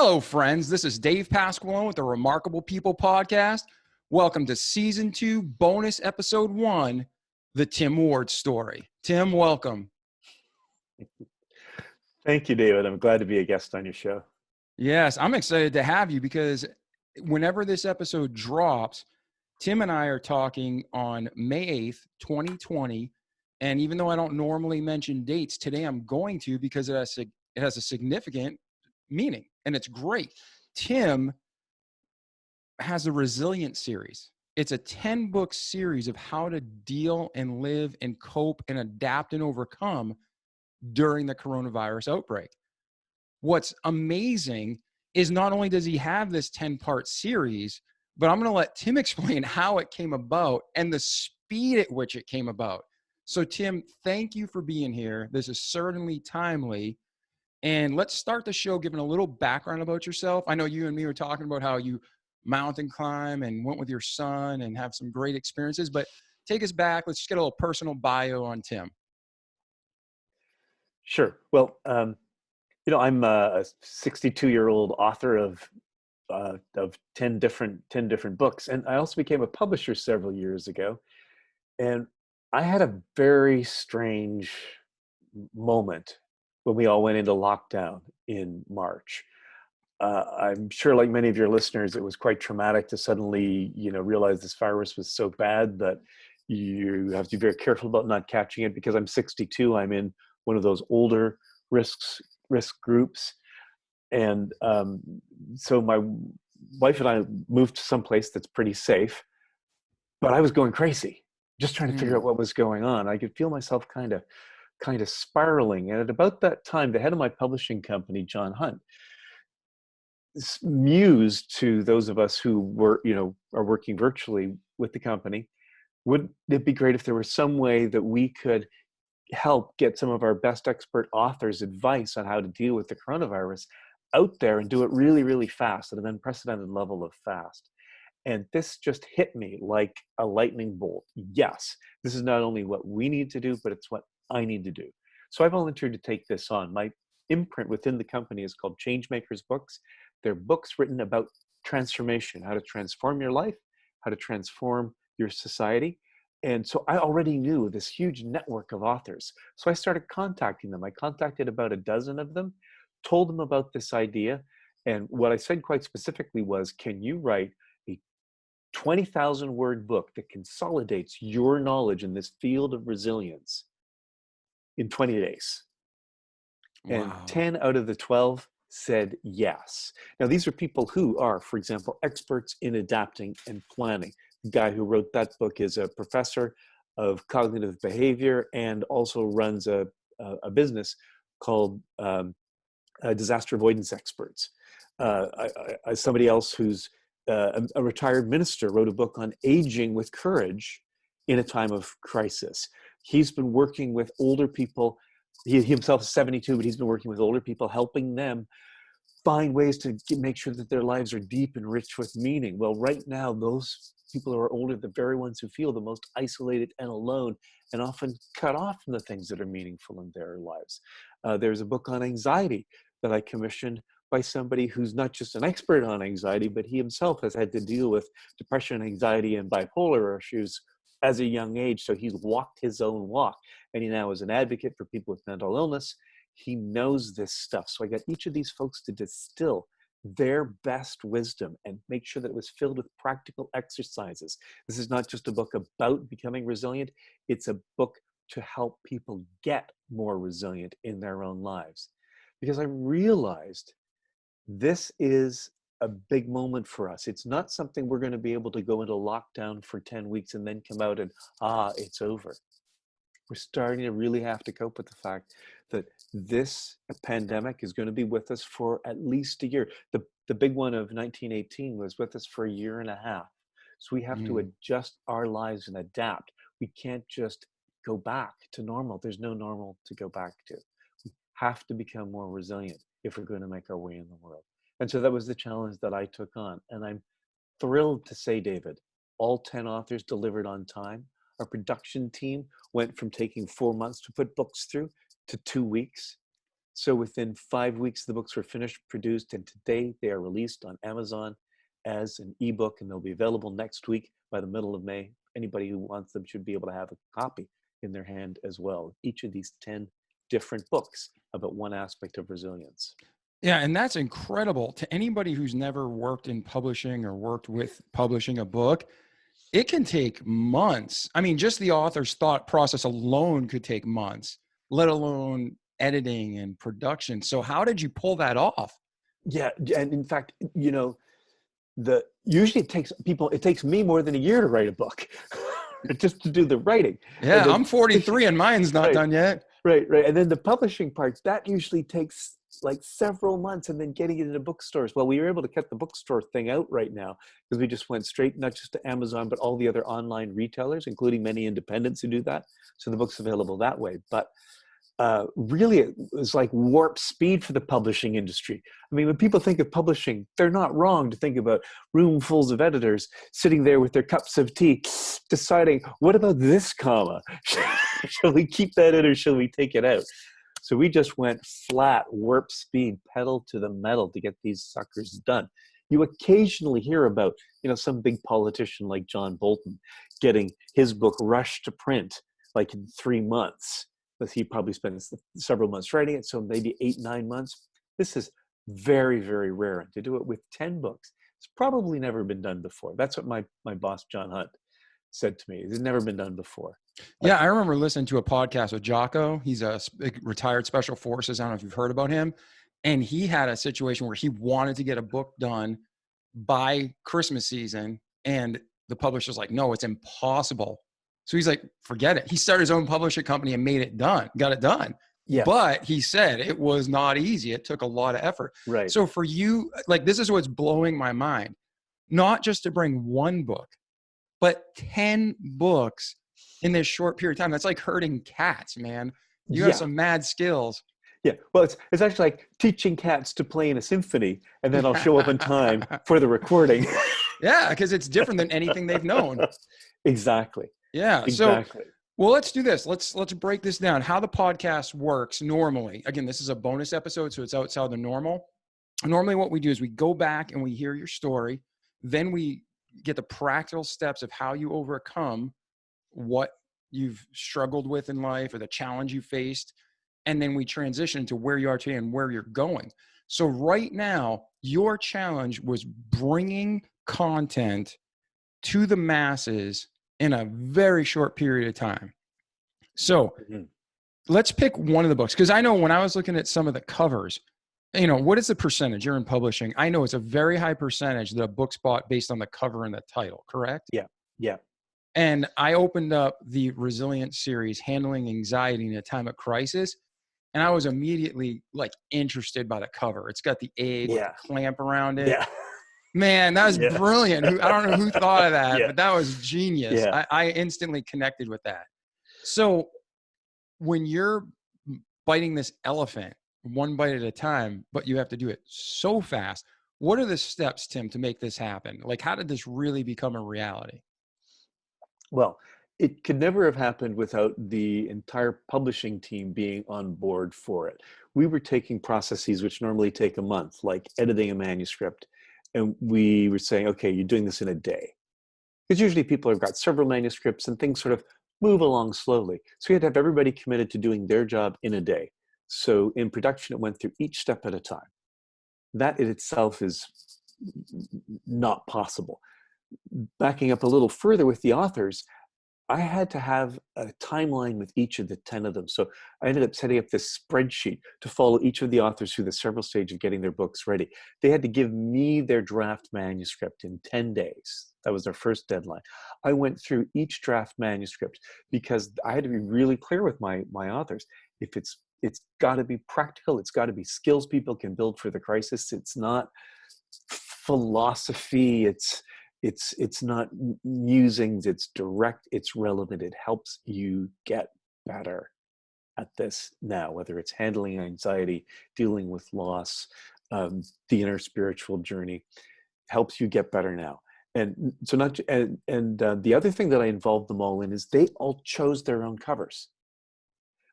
Hello, friends. This is Dave Pasqualone with the Remarkable People podcast. Welcome to Season 2, Bonus Episode 1, The Tim Ward Story. Tim, welcome. Thank you, David. I'm glad to be a guest on your show. Yes, I'm excited to have you because whenever this episode drops, Tim and I are talking on May 8th, 2020. And even though I don't normally mention dates, today I'm going to because it has a significant meaning, and it's great. Tim has a Resilience series. It's a 10-book series of how to deal and live and cope and adapt and overcome during the coronavirus outbreak. What's amazing is not only does he have this 10-part series, but I'm going to let Tim explain how it came about and the speed at which it came about. So Tim, thank you for being here. This is certainly timely. And let's start the show giving a little background about yourself. I know you and me were talking about how you mountain climb and went with your son and have some great experiences, but take us back. Let's just get a little personal bio on Tim. Sure. Well, I'm a 62-year-old author of 10 different books, and I also became a publisher several years ago. And I had a very strange moment when we all went into lockdown in March. I'm sure, like many of your listeners, it was quite traumatic to suddenly, realize this virus was so bad that you have to be very careful about not catching it. Because I'm 62, I'm in one of those older risk groups, and so my wife and I moved to some place that's pretty safe. But I was going crazy, just trying to figure out what was going on. I could feel myself kind of spiraling. And at about that time, the head of my publishing company, John Hunt, mused to those of us who are working virtually with the company, would it be great if there was some way that we could help get some of our best expert authors' advice on how to deal with the coronavirus out there and do it really, really fast, at an unprecedented level of fast. And this just hit me like a lightning bolt. Yes, this is not only what we need to do, but it's what I need to do. So I volunteered to take this on. My imprint within the company is called Changemakers Books. They're books written about transformation, how to transform your life, how to transform your society. And so I already knew this huge network of authors. So I started contacting them. I contacted about a dozen of them, told them about this idea. And what I said quite specifically was, can you write a 20,000 word book that consolidates your knowledge in this field of resilience in 20 days? Wow. And 10 out of the 12 said yes. Now, these are people who are, for example, experts in adapting and planning. The guy who wrote that book is a professor of cognitive behavior and also runs a business called Disaster Avoidance Experts. Somebody else who's a retired minister wrote a book on aging with courage in a time of crisis. He's been working with older people. He himself is 72, but he's been working with older people, helping them find ways to make sure that their lives are deep and rich with meaning. Well, right now, those people who are older, the very ones who feel the most isolated and alone, and often cut off from the things that are meaningful in their lives. There's a book on anxiety that I commissioned by somebody who's not just an expert on anxiety, but he himself has had to deal with depression, anxiety, and bipolar issues as a young age. So he's walked his own walk, and he now is an advocate for people with mental illness. He knows this stuff. So I got each of these folks to distill their best wisdom and make sure that it was filled with practical exercises. This is not just a book about becoming resilient. It's a book to help people get more resilient in their own lives. Because I realized this is a big moment for us. It's not something we're going to be able to go into lockdown for 10 weeks and then come out and, it's over. We're starting to really have to cope with the fact that this pandemic is going to be with us for at least a year. The big one of 1918 was with us for a year and a half. So we have to adjust our lives and adapt. We can't just go back to normal. There's no normal to go back to. We have to become more resilient if we're going to make our way in the world. And so that was the challenge that I took on. And I'm thrilled to say, David, all 10 authors delivered on time. Our production team went from taking 4 months to put books through to 2 weeks. So within 5 weeks, the books were finished, produced, and today they are released on Amazon as an ebook, and they'll be available next week by the middle of May. Anybody who wants them should be able to have a copy in their hand as well. Each of these 10 different books about one aspect of resilience. Yeah, and that's incredible to anybody who's never worked in publishing or worked with publishing a book. It can take months. I mean, just the author's thought process alone could take months, let alone editing and production. So how did you pull that off? Yeah, and in fact, usually it takes me more than a year to write a book, just to do the writing. Yeah, And then I'm 43 and mine's not right, done yet. right. And then the publishing part, that usually takes like several months, and then getting it into bookstores. Well, we were able to cut the bookstore thing out right now because we just went straight, not just to Amazon, but all the other online retailers, including many independents who do that. So the book's available that way. But really, it was like warp speed for the publishing industry. I mean, when people think of publishing, they're not wrong to think about roomfuls of editors sitting there with their cups of tea, deciding, what about this comma? Shall we keep that in or shall we take it out? So we just went flat, warp speed, pedal to the metal to get these suckers done. You occasionally hear about, some big politician like John Bolton getting his book rushed to print like in 3 months. But he probably spends several months writing it, so maybe 8-9 months. This is very, very rare. And to do it with 10 books, it's probably never been done before. That's what my boss, John Hunt, said to me. It's never been done before. Yeah, I remember listening to a podcast with Jocko. He's a retired special forces. I don't know if you've heard about him. And he had a situation where he wanted to get a book done by Christmas season. And the publisher's like, no, it's impossible. So he's like, forget it. He started his own publishing company and got it done. Yeah. But he said it was not easy. It took a lot of effort. Right. So for you, like, this is what's blowing my mind. Not just to bring one book, but 10 books in this short period of time. That's like herding cats, man. You have some mad skills. Yeah. Well, it's actually like teaching cats to play in a symphony, and then I'll show up in time for the recording. Yeah, because it's different than anything they've known. Exactly. Yeah. Exactly. So, well, let's do this. Let's break this down. How the podcast works normally. Again, this is a bonus episode, so it's outside the normal. Normally what we do is we go back and we hear your story. Then we get the practical steps of how you overcome what you've struggled with in life or the challenge you faced. And then we transition to where you are today and where you're going. So right now, your challenge was bringing content to the masses in a very short period of time. So let's pick one of the books. Because I know when I was looking at some of the covers, what is the percentage you're in publishing? I know it's a very high percentage that a book's bought based on the cover and the title, correct? Yeah. Yeah. And I opened up the Resilience series, Handling Anxiety in a Time of Crisis. And I was immediately like interested by the cover. It's got the egg with the clamp around it. Yeah. Man, that was brilliant. I don't know who thought of that, but that was genius. Yeah. I instantly connected with that. So when you're biting this elephant one bite at a time, but you have to do it so fast, what are the steps, Tim, to make this happen? Like, how did this really become a reality? Well, it could never have happened without the entire publishing team being on board for it. We were taking processes which normally take a month, like editing a manuscript, and we were saying, okay, you're doing this in a day. Because usually people have got several manuscripts and things sort of move along slowly. So we had to have everybody committed to doing their job in a day. So in production, it went through each step at a time. That in itself is not possible. Backing up a little further with the authors, I had to have a timeline with each of the 10 of them. So I ended up setting up this spreadsheet to follow each of the authors through the several stages of getting their books ready. They had to give me their draft manuscript in 10 days. That was their first deadline. I went through each draft manuscript because I had to be really clear with my authors. If it's got to be practical, it's got to be skills people can build for the crisis. It's not philosophy. It's not musings, it's direct, it's relevant, it helps you get better at this now, whether it's handling anxiety, dealing with loss, the inner spiritual journey, helps you get better now. And so the other thing that I involved them all in is they all chose their own covers.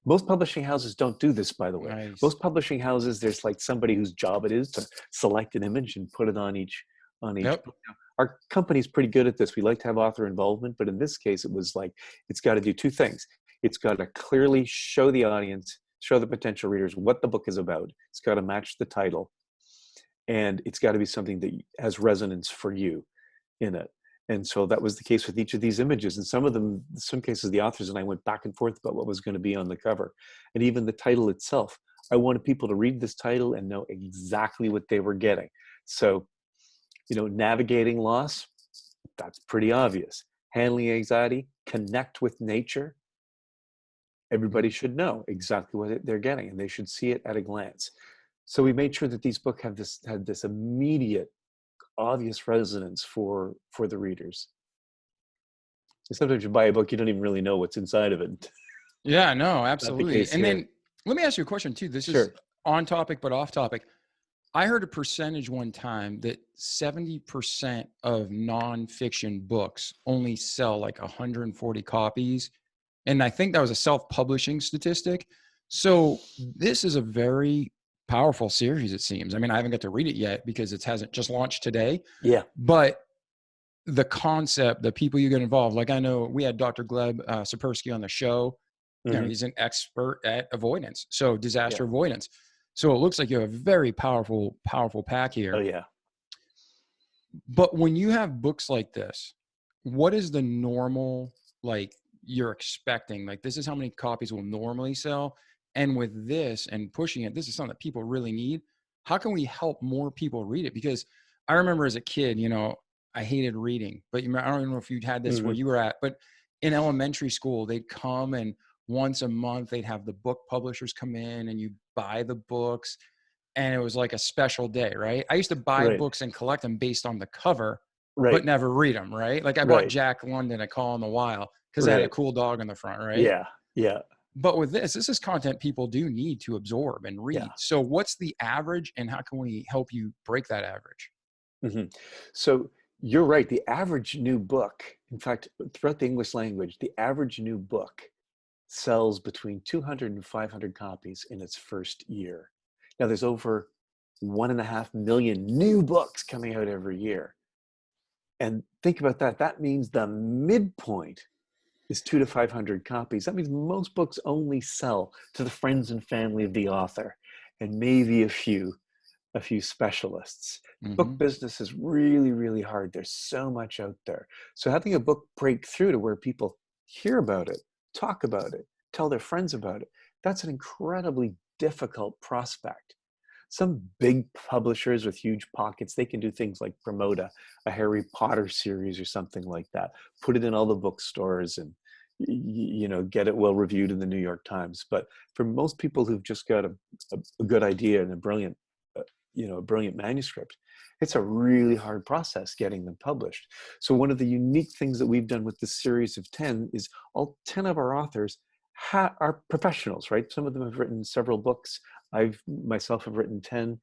Most publishing houses don't do this, by the way. Nice. Most publishing houses, there's like somebody whose job it is to select an image and put it on each Yep. book. Now, our company's pretty good at this. We like to have author involvement, but in this case, it was like it's got to do two things. It's got to clearly show the audience, show the potential readers what the book is about. It's got to match the title, and it's got to be something that has resonance for you in it. And so that was the case with each of these images. And some of them, in some cases, the authors and I went back and forth about what was going to be on the cover. And even the title itself, I wanted people to read this title and know exactly what they were getting. So, navigating loss, that's pretty obvious. Handling anxiety, connect with nature. Everybody should know exactly what they're getting, and they should see it at a glance. So we made sure that these books had this immediate, obvious resonance for the readers. Sometimes you buy a book, you don't even really know what's inside of it. Yeah, no, Not the absolutely. case And here. then let me ask you a question too. This is Sure. on topic, but off topic. I heard a percentage one time that 70% of nonfiction books only sell like 140 copies. And I think that was a self-publishing statistic. So this is a very powerful series, it seems. I mean, I haven't got to read it yet because it hasn't just launched today. Yeah. But the concept, the people you get involved, like I know we had Dr. Gleb Sapersky on the show. Mm-hmm. He's an expert at avoidance, so disaster Yeah. avoidance. So it looks like you have a very powerful pack here. Oh, yeah. But when you have books like this, what is the normal, like you're expecting? Like this is how many copies will normally sell. And with this and pushing it, this is something that people really need. How can we help more people read it? Because I remember as a kid, I hated reading, but I don't even know if you'd had this where you were at, but in elementary school, they'd come and once a month they'd have the book publishers come in and you buy the books. And it was like a special day, right? I used to buy Right. books and collect them based on the cover, Right. but never read them, right? Like I bought Right. Jack London, A Call in the Wild, because I had a Right. cool dog on the front, right? Yeah. Yeah. But with this is content people do need to absorb and read. Yeah. So what's the average and how can we help you break that average? Mm-hmm. So you're right. The average new book, in fact, throughout the English language, the average new book sells between 200 and 500 copies in its first year. Now there's over 1.5 million new books coming out every year. And think about that. That means the midpoint is 200 to 500 copies. That means most books only sell to the friends and family of the author and maybe a few specialists. Mm-hmm. Book business is really, really hard. There's so much out there. So having a book break through to where people hear about it, talk about it, tell their friends about it, that's an incredibly difficult prospect. Some big publishers with huge pockets, they can do things like promote a Harry Potter series or something like that, put it in all the bookstores and get it well reviewed in the New York Times. But for most people who've just got a good idea and a brilliant manuscript, it's a really hard process getting them published. So one of the unique things that we've done with this series of 10 is all 10 of our authors are professionals, right? Some of them have written several books. Myself have written 10.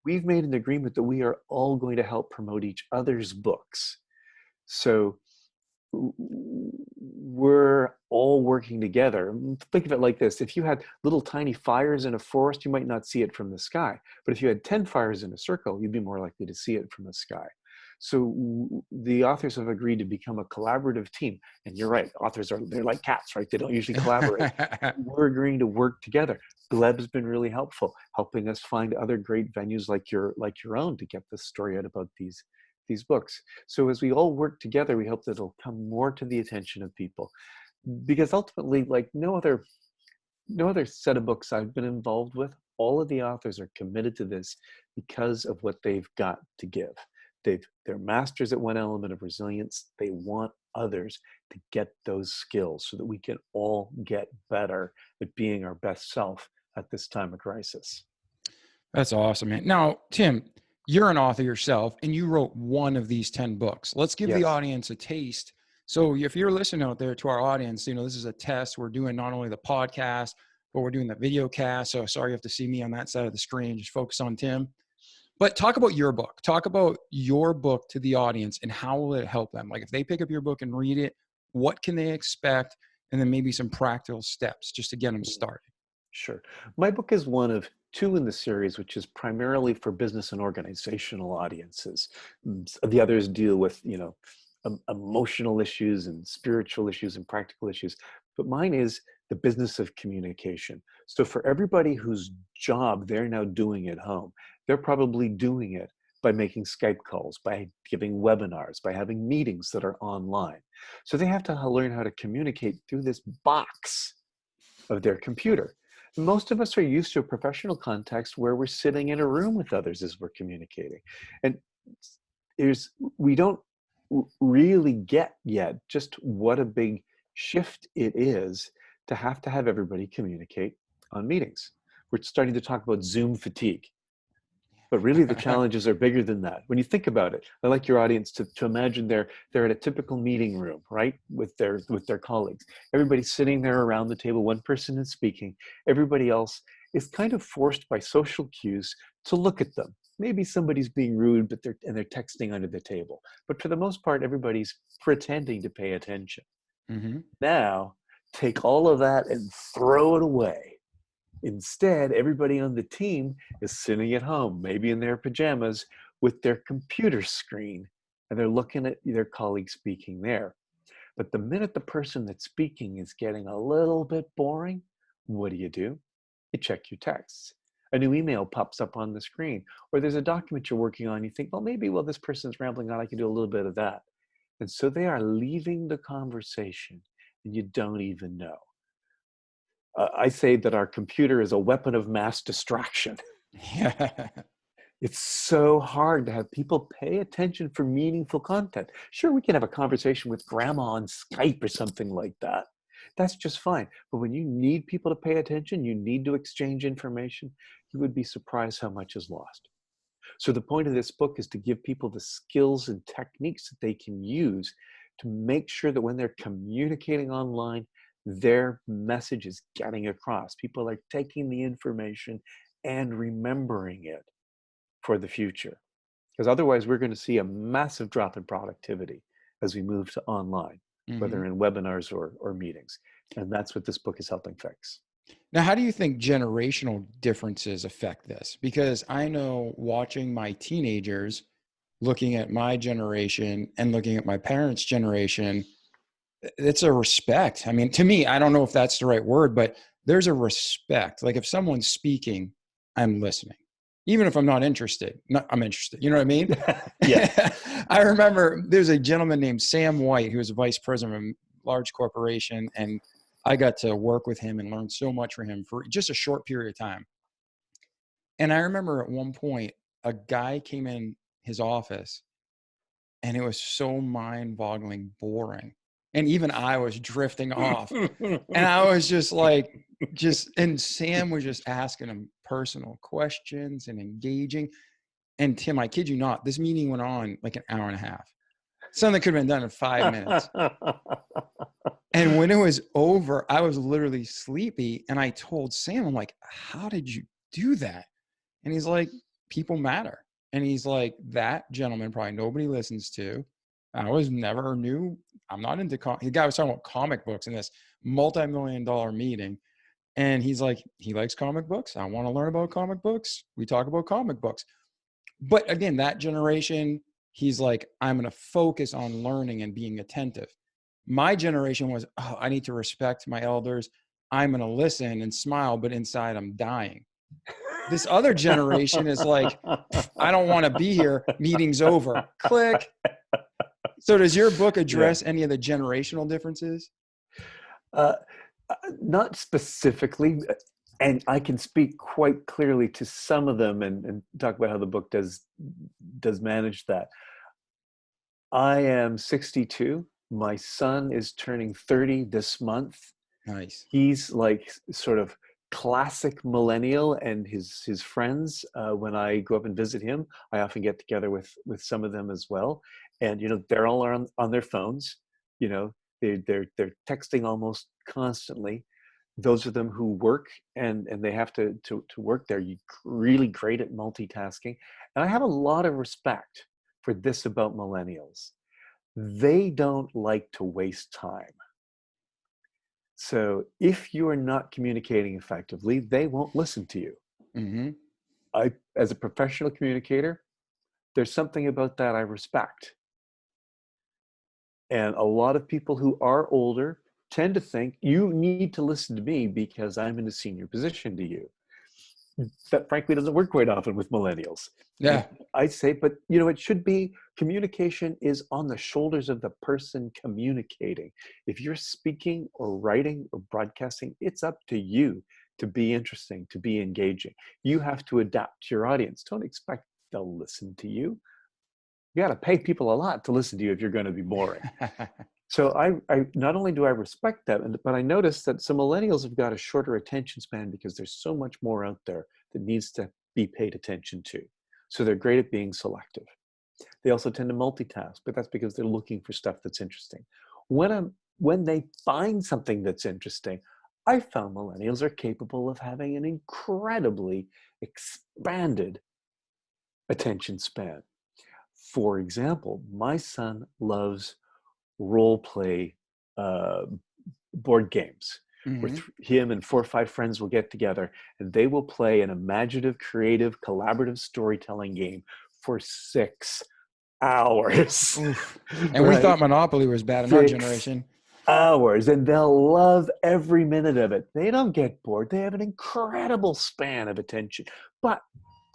We've made an agreement that we are all going to help promote each other's books. So we're all working together. Think of it like this. If you had little tiny fires in a forest, you might not see it from the sky. But if you had 10 fires in a circle, you'd be more likely to see it from the sky. So the authors have agreed to become a collaborative team. And you're right, they're like cats, right? They don't usually collaborate. We're agreeing to work together. Gleb's been really helpful, helping us find other great venues like your own to get the story out about these books. So as we all work together, we hope that it'll come more to the attention of people. Because ultimately, like no other set of books I've been involved with, all of the authors are committed to this because of what they've got to give. They're masters at one element of resilience. They want others to get those skills so that we can all get better at being our best self at this time of crisis. That's awesome, man. Now, Tim, you're an author yourself and you wrote one of these 10 books. Let's give the audience a taste. So if you're listening out there to our audience, this is a test. We're doing not only the podcast, but we're doing the video cast. So sorry you have to see me on that side of the screen. Just focus on Tim. But talk about your book. Talk about your book to the audience and how will it help them? Like if they pick up your book and read it, what can they expect? and then maybe some practical steps just to get them started. Sure. My book is one of two in the series, which is primarily for business and organizational audiences. The others deal with, emotional issues and spiritual issues and practical issues. But mine is the business of communication. So for everybody whose job they're now doing at home, they're probably doing it by making Skype calls, by giving webinars, by having meetings that are online. So they have to learn how to communicate through this box of their computer. Most of us are used to a professional context where we're sitting in a room with others as we're communicating. And we don't really get yet just what a big shift it is to have everybody communicate on meetings. We're starting to talk about Zoom fatigue. But really the challenges are bigger than that. When you think about it, I like your audience to imagine they're at a typical meeting room, right? With their colleagues. Everybody's sitting there around the table, one person is speaking, everybody else is kind of forced by social cues to look at them. Maybe somebody's being rude, but they're texting under the table. But for the most part, everybody's pretending to pay attention. Mm-hmm. Now, take all of that and throw it away. Instead, everybody on the team is sitting at home, maybe in their pajamas, with their computer screen, and they're looking at their colleague speaking there. But the minute the person that's speaking is getting a little bit boring, what do? You check your texts. A new email pops up on the screen, or there's a document you're working on. You think, well, maybe while this person's rambling on, I can do a little bit of that. And so they are leaving the conversation, and you don't even know. I say that our computer is a weapon of mass distraction. Yeah. It's so hard to have people pay attention for meaningful content. Sure, we can have a conversation with grandma on Skype or something like that. That's just fine. But when you need people to pay attention, you need to exchange information, you would be surprised how much is lost. So the point of this book is to give people the skills and techniques that they can use to make sure that when they're communicating online, their message is getting across. People are taking the information and remembering it for the future. Because otherwise, we're going to see a massive drop in productivity as we move to online, whether in webinars or meetings. And that's what this book is helping fix. Now, how do you think generational differences affect this? Because I know watching my teenagers, looking at my generation and looking at my parents' generation, it's a respect. I mean, to me, I don't know if that's the right word, but there's a respect. Like if someone's speaking, I'm listening. Even if I'm not interested, I'm interested. You know what I mean? Yeah. I remember there's a gentleman named Sam White, who was a vice president of a large corporation, and I got to work with him and learn so much from him for just a short period of time. And I remember at one point, a guy came in his office and it was so mind-boggling boring. And even I was drifting off. And I was just like, and Sam was just asking him personal questions and engaging. And Tim, I kid you not, this meeting went on like an hour and a half. Something that could have been done in 5 minutes. And when it was over, I was literally sleepy. And I told Sam, I'm like, how did you do that? And he's like, people matter. And he's like, that gentleman probably nobody listens to. I was never knew. I'm not into the guy was talking about comic books in this multi-million-dollar meeting. And he's like, he likes comic books. I want to learn about comic books. We talk about comic books. But again, that generation, he's like, I'm going to focus on learning and being attentive. My generation was, oh, I need to respect my elders. I'm going to listen and smile, but inside I'm dying. This other generation is like, I don't want to be here. Meeting's over. Click. So does your book address any of the generational differences? Not specifically, and I can speak quite clearly to some of them and talk about how the book does manage that. I am 62. My son is turning 30 this month. Nice. He's like sort of classic millennial, and his friends, when I go up and visit him, I often get together with some of them as well. And they're all on their phones. They're texting almost constantly. Those of them who work and they have to work, they're really great at multitasking. And I have a lot of respect for this about millennials. They don't like to waste time. So if you are not communicating effectively, they won't listen to you. Mm-hmm. As a professional communicator, there's something about that I respect. And a lot of people who are older tend to think you need to listen to me because I'm in a senior position to you. That frankly doesn't work quite often with millennials. And Yeah. I say, but it should be, communication is on the shoulders of the person communicating. If you're speaking or writing or broadcasting, it's up to you to be interesting, to be engaging. You have to adapt to your audience. Don't expect they'll listen to you. You got to pay people a lot to listen to you if you're going to be boring. So I not only do I respect that, but I notice that some millennials have got a shorter attention span because there's so much more out there that needs to be paid attention to. So they're great at being selective. They also tend to multitask, but that's because they're looking for stuff that's interesting. When they find something that's interesting, I found millennials are capable of having an incredibly expanded attention span. For example, my son loves role play uh, board games where Mm-hmm. him and 4 or 5 friends will get together and they will play an imaginative, creative, collaborative storytelling game for 6 hours. Oof. And we Right? thought Monopoly was bad in our 6 generation. hours, and they'll love every minute of it. They don't get bored. They have an incredible span of attention. But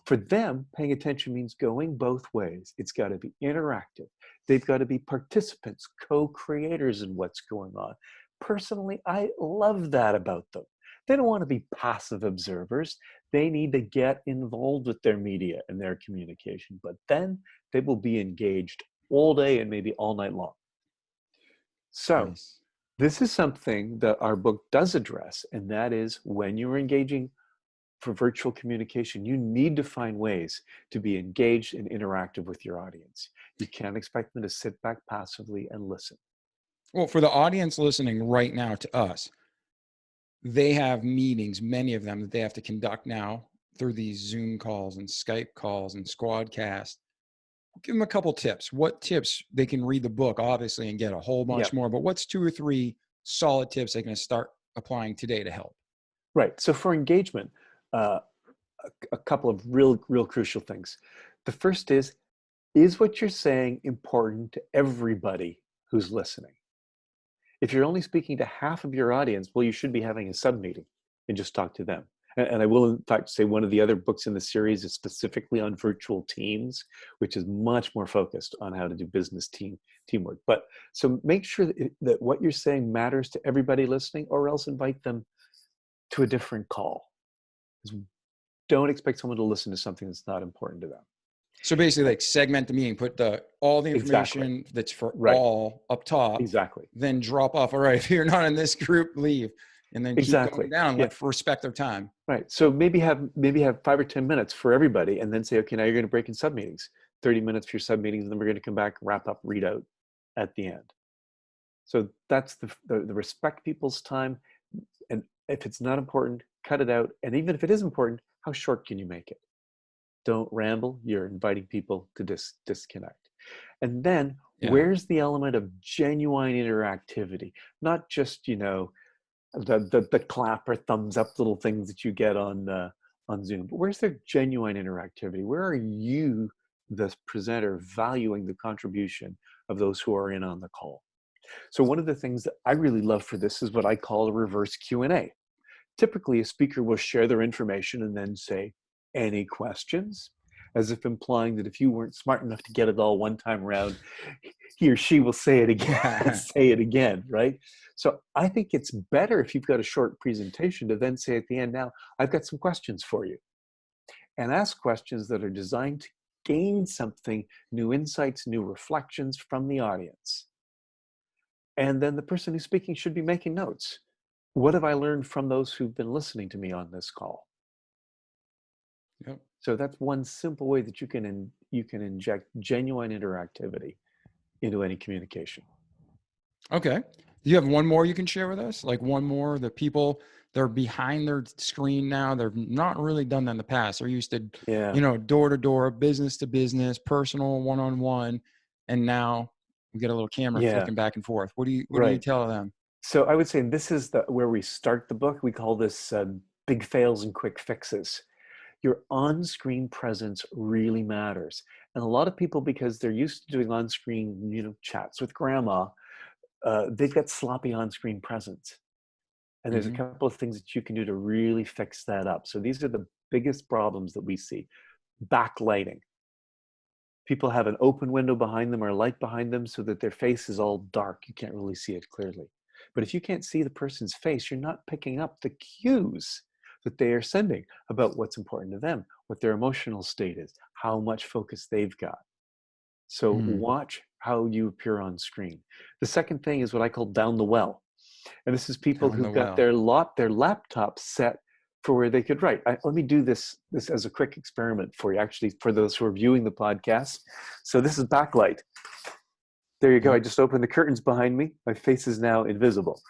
for them, paying attention means going both ways. It's got to be interactive. They've got to be participants, co-creators in what's going on. Personally, I love that about them. They don't want to be passive observers. They need to get involved with their media and their communication, but then they will be engaged all day and maybe all night long. So Nice. this is something that our book does address, and that is when you're engaging for virtual communication, you need to find ways to be engaged and interactive with your audience. You can't expect them to sit back passively and listen. Well, for the audience listening right now to us, they have meetings, many of them that they have to conduct now through these Zoom calls and Skype calls and Squadcast. Give them a couple tips. What tips they can read the book, obviously, and get a whole Yeah, bunch more, but what's 2 or 3 solid tips they can start applying today to help? right. So for engagement, uh, a couple of real crucial things. The first is what you're saying important to everybody who's listening? If you're only speaking to half of your audience, well, you should be having a sub meeting and just talk to them. And I will, in fact, say one of the other books in the series is specifically on virtual teams, which is much more focused on how to do business teamwork. But so make sure that what you're saying matters to everybody listening, or else invite them to a different call. Don't expect someone to listen to something that's not important to them. So basically, like segment the meeting, put all the Exactly. information that's for Right. all up top, Exactly. then drop off. All right, if you're not in this group, leave, and then keep going Exactly. down. Yeah. Respect their time. Right. So maybe have 5 or 10 minutes for everybody, and then say, okay, now you're going to break in sub meetings. 30 minutes for your sub meetings, and then we're going to come back, wrap up, read out at the end. So that's the respect people's time, and if it's not important, cut it out. And even if it is important, how short can you make it? Don't ramble. You're inviting people to disconnect. And then Yeah. where's the element of genuine interactivity? Not just, the clap or thumbs up little things that you get on Zoom, but where's the genuine interactivity? Where are you, the presenter, valuing the contribution of those who are in on the call? So one of the things that I really love for this is what I call a reverse Q&A. Typically, a speaker will share their information and then say, any questions? As if implying that if you weren't smart enough to get it all one time around, he or she will say it again, say it again, right? So I think it's better if you've got a short presentation to then say at the end, now, I've got some questions for you. And ask questions that are designed to gain something, new insights, new reflections from the audience. And then the person who's speaking should be making notes. What have I learned from those who've been listening to me on this call? Yep. So that's one simple way that you can inject genuine interactivity into any communication. Okay. Do you have one more you can share with us? Like one more, the people they're behind their screen now. They've not really done that in the past. They're used to, Yeah. door to door, business to business, personal, one-on-one. And now we get a little camera Yeah. flicking back and forth. What do you Right. tell them? So I would say this is where we start the book. We call this big fails and quick fixes. Your on-screen presence really matters. And a lot of people, because they're used to doing on-screen, chats with grandma, they've got sloppy on-screen presence. And there's a Hmm. couple of things that you can do to really fix that up. So these are the biggest problems that we see. Backlighting. People have an open window behind them or a light behind them so that their face is all dark. You can't really see it clearly. But if you can't see the person's face, you're not picking up the cues that they are sending about what's important to them, what their emotional state is, how much focus they've got. So Mm. watch how you appear on screen. The second thing is what I call down the well. And this is people Down the who've got well. their laptops set for where they could write. Let me do this as a quick experiment for you, actually, for those who are viewing the podcast. So this is backlight. There you go. I Yep. just opened the curtains behind me. My face is now invisible.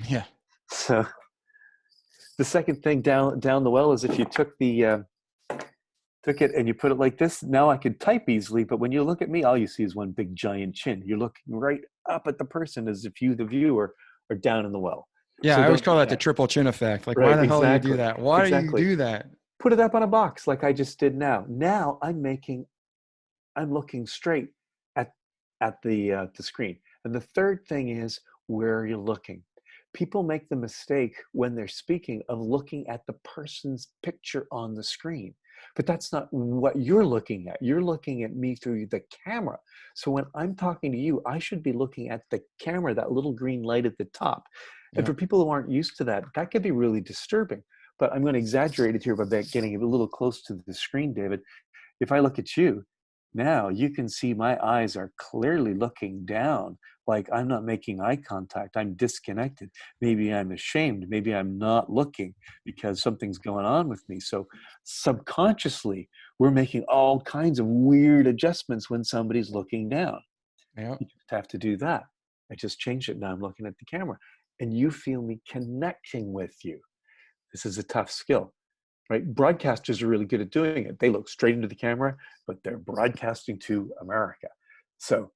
Yeah. So the second thing down the well is if you took it and you put it like this, now I could type easily, but when you look at me, all you see is one big giant chin. You're looking right up at the person as if you, the viewer, are down in the well. Yeah. So I always don't call do that the that. triple chin effect. Like, why Right, the hell do you do exactly. that? Why do you Exactly. do that? Put it up on a box like I just did now. Now I'm looking straight at the screen. And the third thing is, where are you looking? People make the mistake when they're speaking of looking at the person's picture on the screen. But that's not what you're looking at. You're looking at me through the camera. So when I'm talking to you, I should be looking at the camera, that little green light at the top. And Yeah. for people who aren't used to that, that can be really disturbing. But I'm going to exaggerate it here by getting a little close to the screen, David. If I look at you, now you can see my eyes are clearly looking down, like I'm not making eye contact. I'm disconnected. Maybe I'm ashamed. Maybe I'm not looking because something's going on with me. So subconsciously, we're making all kinds of weird adjustments when somebody's looking down. Yeah. You just have to do that. I just changed it. Now I'm looking at the camera and you feel me connecting with you. This is a tough skill, right? Broadcasters are really good at doing it. They look straight into the camera, but they're broadcasting to America. So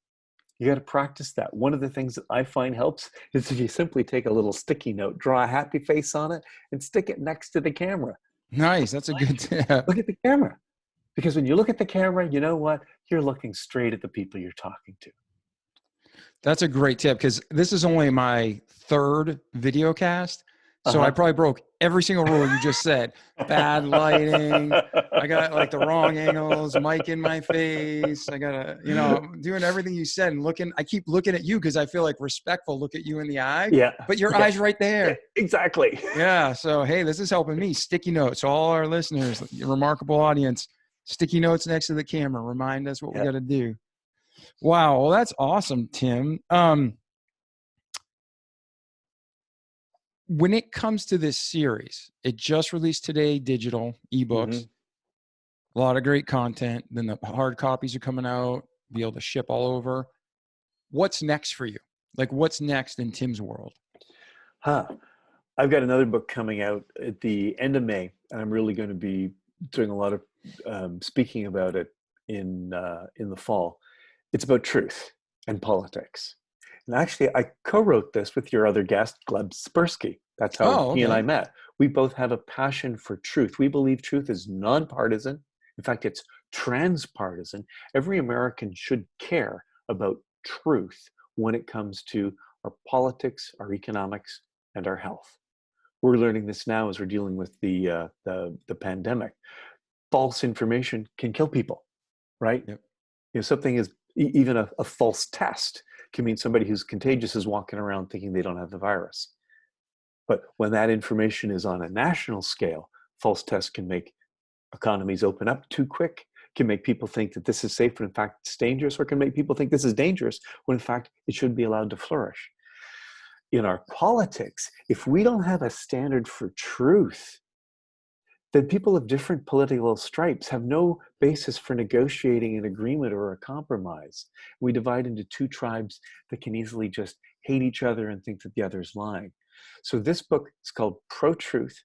you got to practice that. One of the things that I find helps is if you simply take a little sticky note, draw a happy face on it, and stick it next to the camera. Nice. That's a good tip. Look at the camera. Because when you look at the camera, you know what? You're looking straight at the people you're talking to. That's a great tip because this is only my third video cast. So I Uh-huh. probably broke every single rule you just said. Bad lighting. I got like the wrong angles, mic in my face. I gotta, I'm doing everything you said and looking. I keep looking at you because I feel like respectful. Look at you in the eye, Yeah. but your Yeah. eye's right Yeah, there. exactly. Yeah. So hey, this is helping me. Sticky notes. All our listeners, your remarkable audience. Sticky notes next to the camera. Remind us what we Yeah. got to do. Wow. Well, that's awesome, Tim. When it comes to this series, it just released today, digital ebooks, Mm-hmm. a lot of great content. Then the hard copies are coming out, be able to ship all over. What's next for you? Like, what's next in Tim's world? Huh. I've got another book coming out at the end of May, and I'm really going to be doing a lot of speaking about it in the fall. It's about truth and politics. And actually, I co-wrote this with your other guest, Gleb Spersky. That's how Oh, he and okay. I met. We both have a passion for truth. We believe truth is nonpartisan. In fact, it's transpartisan. Every American should care about truth when it comes to our politics, our economics, and our health. We're learning this now as we're dealing with the pandemic. False information can kill people, right? Yep. Something is even a false test can mean somebody who's contagious is walking around thinking they don't have the virus. But when that information is on a national scale, false tests can make economies open up too quick, can make people think that this is safe when in fact it's dangerous, or can make people think this is dangerous when in fact it should be allowed to flourish. In our politics, if we don't have a standard for truth, then people of different political stripes have no basis for negotiating an agreement or a compromise. We divide into two tribes that can easily just hate each other and think that the other's lying. So this book is called Pro-Truth,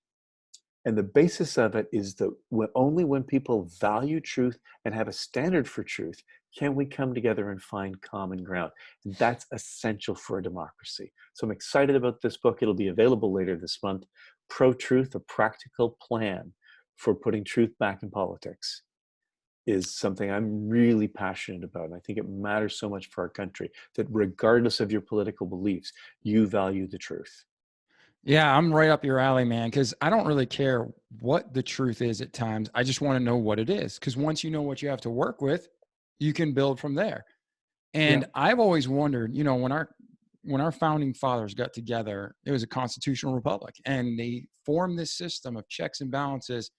and the basis of it is that only when people value truth and have a standard for truth Can we come together and find common ground? And that's essential for a democracy. So I'm excited about this book. It'll be available later this month. Pro-Truth, a practical plan for putting truth back in politics, is something I'm really passionate about. And I think it matters so much for our country that regardless of your political beliefs, you value the truth. Yeah, I'm right up your alley, man, because I don't really care what the truth is at times. I just want to know what it is. Because once you know what you have to work with, you can build from there. Yeah. And I've always wondered, when our founding fathers got together, it was a constitutional republic and they formed this system of checks and balances,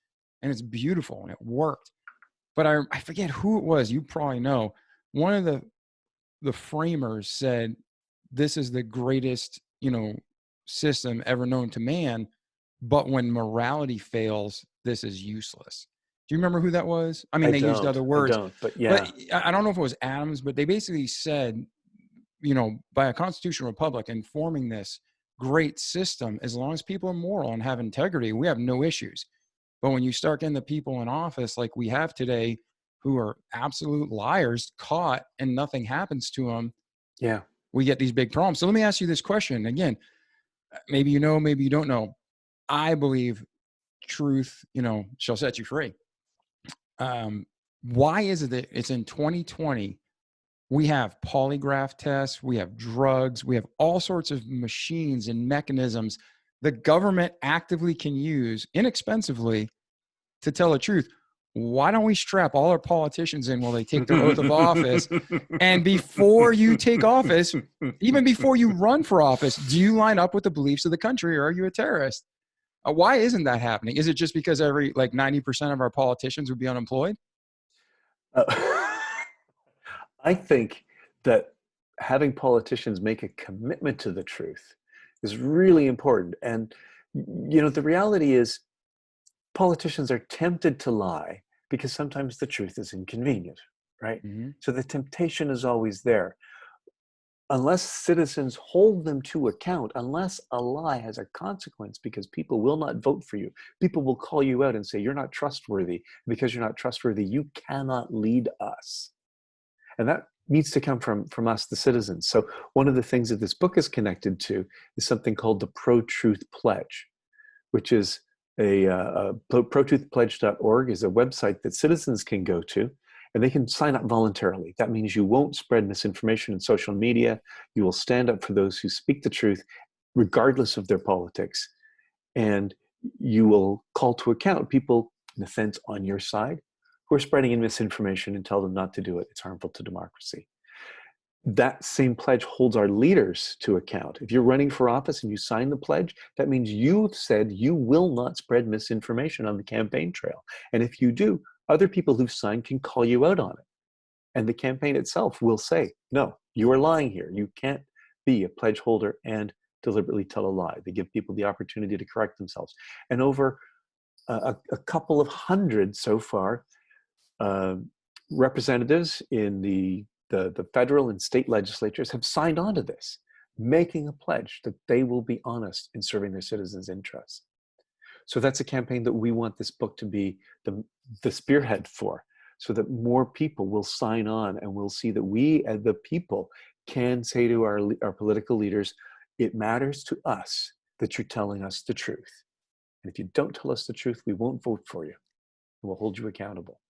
and it's beautiful and it worked. But I forget who it was, you probably know. One of the framers said this is the greatest, system ever known to man, but when morality fails, this is useless. Do you remember who that was? I mean, they used other I words, don't, but but yeah, I don't know if it was Adams, but they basically said, by a constitutional republic and forming this great system, as long as people are moral and have integrity, we have no issues. But when you start getting the people in office like we have today, who are absolute liars, caught and nothing happens to them, yeah. we get these big problems. So let me ask you this question again. Maybe you know, maybe you don't know. I believe truth, shall set you free. Um, why is it that it's in 2020? We have polygraph tests, we have drugs, we have all sorts of machines and mechanisms the government actively can use inexpensively to tell the truth. Why don't we strap all our politicians in while they take their oath of office? And before you take office, even before you run for office, do you line up with the beliefs of the country, or are you a terrorist? Why isn't that happening? Is it just because 90% of our politicians would be unemployed? Uh, I think that having politicians make a commitment to the truth is really important. And, the reality is politicians are tempted to lie because sometimes the truth is inconvenient, right? Mm-hmm. So the temptation is always there. Unless citizens hold them to account, unless a lie has a consequence, because people will not vote for you, people will call you out and say, you're not trustworthy. Because you're not trustworthy, you cannot lead us. And that needs to come from us, the citizens. So one of the things that this book is connected to is something called the Pro-Truth Pledge, which is protruthpledge.org is a website that citizens can go to, and they can sign up voluntarily. That means you won't spread misinformation in social media. You will stand up for those who speak the truth, regardless of their politics. And you will call to account people, in a sense, on your side who are spreading in misinformation, and tell them not to do it. It's harmful to democracy. That same pledge holds our leaders to account. If you're running for office and you sign the pledge, that means you've said you will not spread misinformation on the campaign trail. And if you do, other people who've signed can call you out on it. And the campaign itself will say, no, you are lying here. You can't be a pledge holder and deliberately tell a lie. They give people the opportunity to correct themselves. And over a couple of hundred so far, representatives in the federal and state legislatures have signed on to this, making a pledge that they will be honest in serving their citizens' interests. So that's a campaign that we want this book to be the spearhead for, so that more people will sign on, and we'll see that we, as the people, can say to our political leaders, it matters to us that you're telling us the truth. And if you don't tell us the truth, we won't vote for you, and we'll hold you accountable.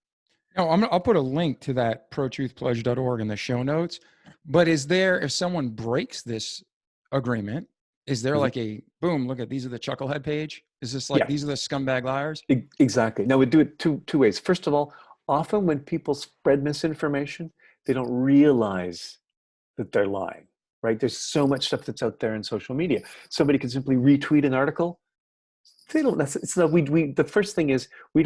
No, I'll put a link to that protruthpledge.org in the show notes. But if someone breaks this agreement, is there Mhm. like a boom, look at these are the chucklehead page? Is this like Yeah. these are the scumbag liars? Exactly. Now we do it two ways. First of all, often when people spread misinformation, they don't realize that they're lying, right? There's so much stuff that's out there in social media. Somebody can simply retweet an article. They don't necessarily. So the first thing is we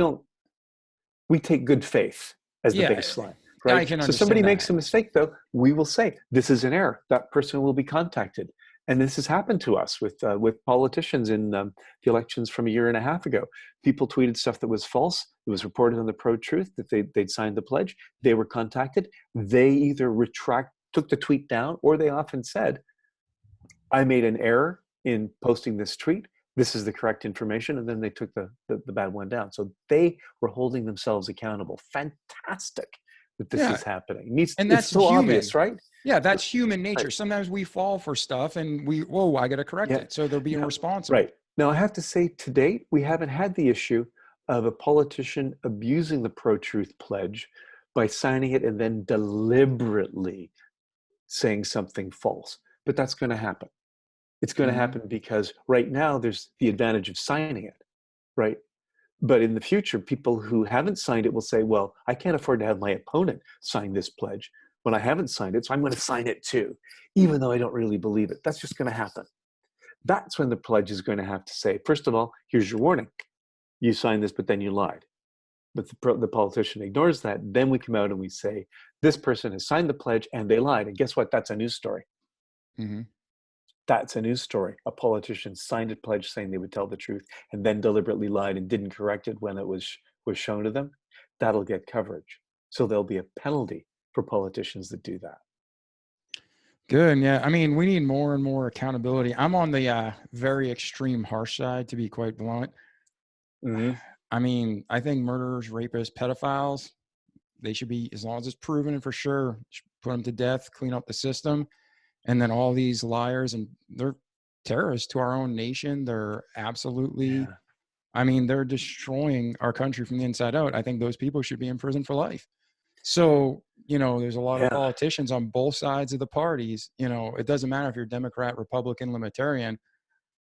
take good faith as the Yeah, baseline, I right? can So somebody understand makes that. a mistake, though, we will say this is an error. That person will be contacted, and this has happened to us with politicians in the elections from a year and a half ago. People tweeted stuff that was false. It was reported on the Pro-Truth that they'd signed the pledge. They were contacted. They either took the tweet down, or they often said, I made an error in posting this tweet. This is the correct information. And then they took the bad one down. So they were holding themselves accountable. Fantastic that this Yeah. is happening. And It's that's so obvious, human. right? Yeah, that's human nature. Right. Sometimes we fall for stuff and whoa, I got to correct Yeah. it. So they're being Now, responsible. right. Now, I have to say, to date, we haven't had the issue of a politician abusing the pro-truth pledge by signing it and then deliberately saying something false. But that's going to happen. It's going to Hmm. happen because right now there's the advantage of signing it, right? But in the future, people who haven't signed it will say, well, I can't afford to have my opponent sign this pledge when I haven't signed it, so I'm going to sign it too, even though I don't really believe it. That's just going to happen. That's when the pledge is going to have to say, first of all, here's your warning. You signed this, but then you lied. But the politician ignores that. Then we come out and we say, this person has signed the pledge and they lied. And guess what? That's a news story. Hmm. That's a news story. A politician signed a pledge saying they would tell the truth and then deliberately lied and didn't correct it when it was shown to them. That'll get coverage. So there'll be a penalty for politicians that do that. Good. Yeah. I mean, we need more and more accountability. I'm on the very extreme harsh side, to be quite blunt. Mm-hmm. I mean, I think murderers, rapists, pedophiles, they should be, as long as it's proven and for sure, put them to death, clean up the system. And then all these liars, and they're terrorists to our own nation. They're absolutely, Yeah. I mean, they're destroying our country from the inside out. I think those people should be in prison for life. So, there's a lot of Yeah. politicians on both sides of the parties. It doesn't matter if you're Democrat, Republican, Libertarian,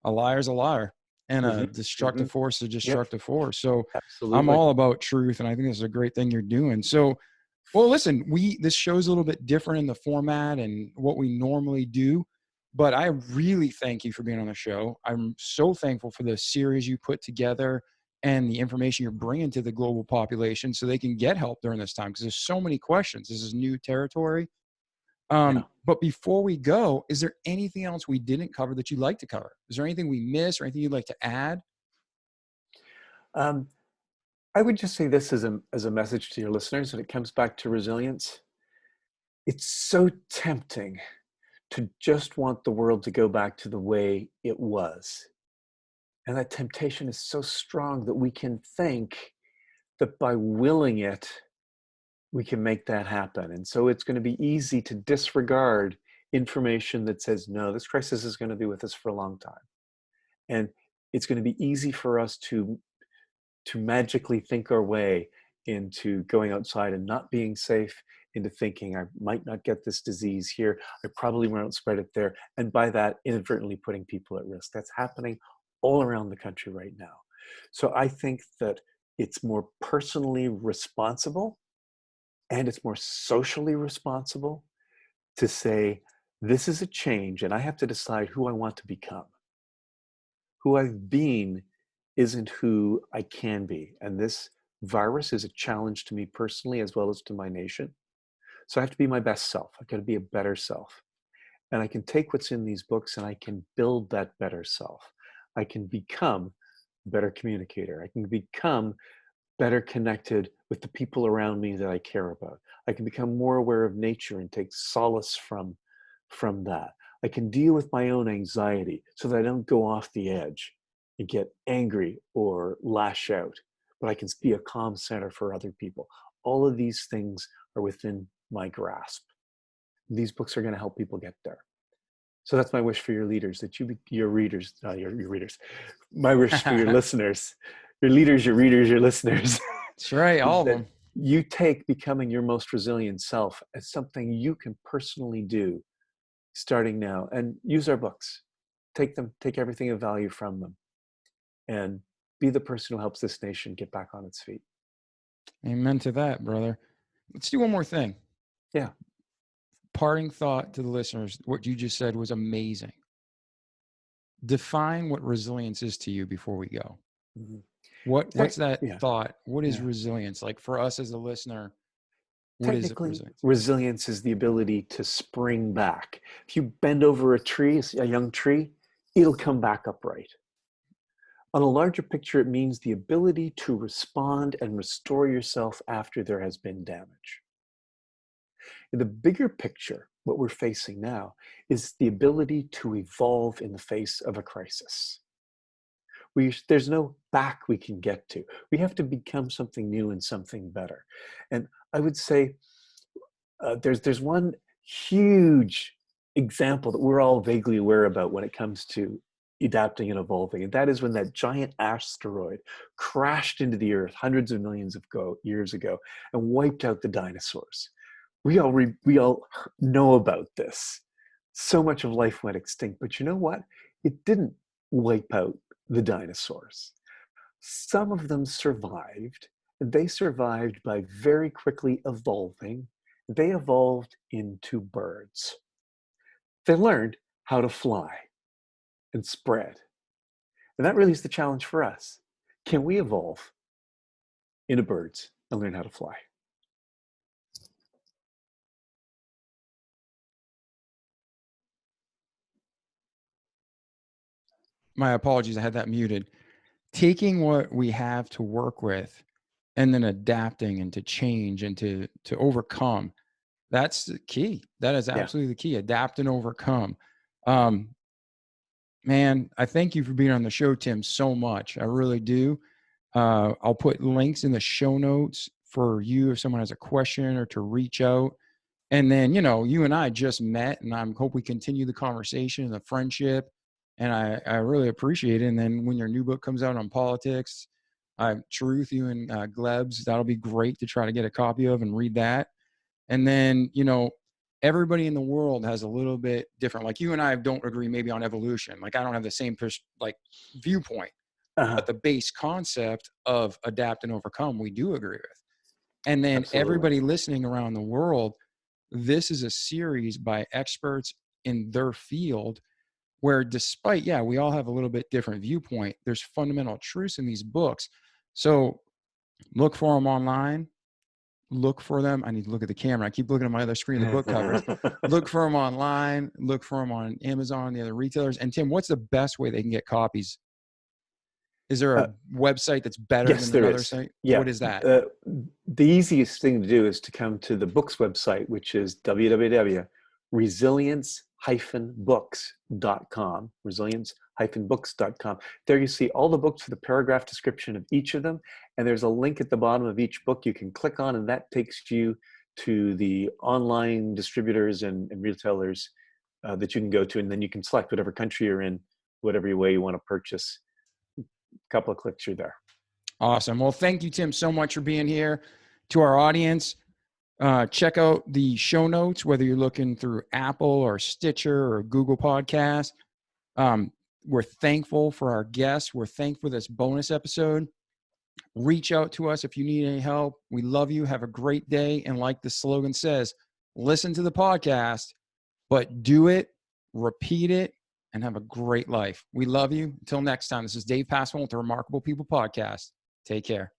a liar's a liar and a Mm-hmm. Mm-hmm. destructive force is a Yep. destructive force. So I'm Absolutely. all about truth. And I think this is a great thing you're doing. So, well, listen, this show's a little bit different in the format and what we normally do, but I really thank you for being on the show. I'm so thankful for the series you put together and the information you're bringing to the global population so they can get help during this time because there's so many questions. This is new territory. Yeah. But before we go, is there anything else we didn't cover that you'd like to cover? Is there anything we missed or anything you'd like to add? Um, I would just say this as a message to your listeners, and it comes back to resilience. It's so tempting to just want the world to go back to the way it was. And that temptation is so strong that we can think that by willing it, we can make that happen. And so it's going to be easy to disregard information that says, no, this crisis is going to be with us for a long time. And it's going to be easy for us to magically think our way into going outside and not being safe, into thinking I might not get this disease here, I probably won't spread it there, and by that inadvertently putting people at risk. That's happening all around the country right now. So I think that it's more personally responsible and it's more socially responsible to say, this is a change and I have to decide who I want to become. Who I've been isn't who I can be. And this virus is a challenge to me personally as well as to my nation. So I have to be my best self. I've got to be a better self. And I can take what's in these books and I can build that better self. I can become a better communicator. I can become better connected with the people around me that I care about. I can become more aware of nature and take solace from that. I can deal with my own anxiety so that I don't go off the edge and get angry or lash out, but I can be a calm center for other people. All of these things are within my grasp. These books are going to help people get there. So that's my wish for your leaders, that your readers, your readers, my wish for your listeners, your leaders, your readers, your listeners, That's right, all is of that them. you take becoming your most resilient self as something you can personally do starting now, and use our books. Take everything of value from them, and be the person who helps this nation get back on its feet. Amen to that, brother. Let's do one more thing. Yeah. Parting thought to the listeners. What you just said was amazing. Define what resilience is to you before we go. Mhm. What's that Yeah. thought? What is Yeah. resilience? Like for us as a listener, what is Technically, resilience? resilience is the ability to spring back. If you bend over a tree, a young tree, it'll come back upright. On a larger picture, it means the ability to respond and restore yourself after there has been damage. In the bigger picture, what we're facing now is the ability to evolve in the face of a crisis. There's no back we can get to. We have to become something new and something better. And I would say There's one huge example that we're all vaguely aware about when it comes to adapting and evolving, and that is when that giant asteroid crashed into the Earth hundreds of millions of years ago and wiped out the dinosaurs. We all know about this. So much of life went extinct, but you know what? It didn't wipe out the dinosaurs. Some of them survived. They survived by very quickly evolving. They evolved into birds. They learned how to fly and spread. And that really is the challenge for us. Can we evolve into birds and learn how to fly? My apologies, I had that muted. Taking what we have to work with and then adapting and to change and to overcome. That's the key. That is Yeah. absolutely the key. Adapt and overcome. Um, Man, I thank you for being on the show, Tim, so much. I really do. I'll put links in the show notes for you if someone has a question or to reach out. And then, you and I just met, and I hope we continue the conversation and the friendship. And I really appreciate it. And then when your new book comes out on politics, Truth, you and Glebs, that'll be great to try to get a copy of and read that. And then, everybody in the world has a little bit different. Like you and I don't agree maybe on evolution. Like I don't have the same viewpoint, Uh-huh. but the base concept of adapt and overcome, we do agree with. And then Absolutely. everybody listening around the world, this is a series by experts in their field where despite, we all have a little bit different viewpoint, there's fundamental truths in these books. So look for them online. Look for them. I need to look at the camera. I keep looking at my other screen, the book covers. Look for them online. Look for them on Amazon, the other retailers. And Tim, what's the best way they can get copies? Is there Uh, a website that's better yes, than there another is. site? Yeah. What is that? The easiest thing to do is to come to the book's website, which is www.resilience-books.com. Resilience-books.com. There you see all the books with a paragraph description of each of them. And there's a link at the bottom of each book you can click on, and that takes you to the online distributors and retailers that you can go to. And then you can select whatever country you're in, whatever way you want to purchase. A couple of clicks, you're there. Awesome. Well, thank you, Tim, so much for being here. To our audience, check out the show notes, whether you're looking through Apple or Stitcher or Google Podcast. We're thankful for our guests. We're thankful for this bonus episode. Reach out to us if you need any help. We love you. Have a great day. And like the slogan says, listen to the podcast, but do it, repeat it, and have a great life. We love you. Until next time, this is Dave Passwell with the Remarkable People Podcast. Take care.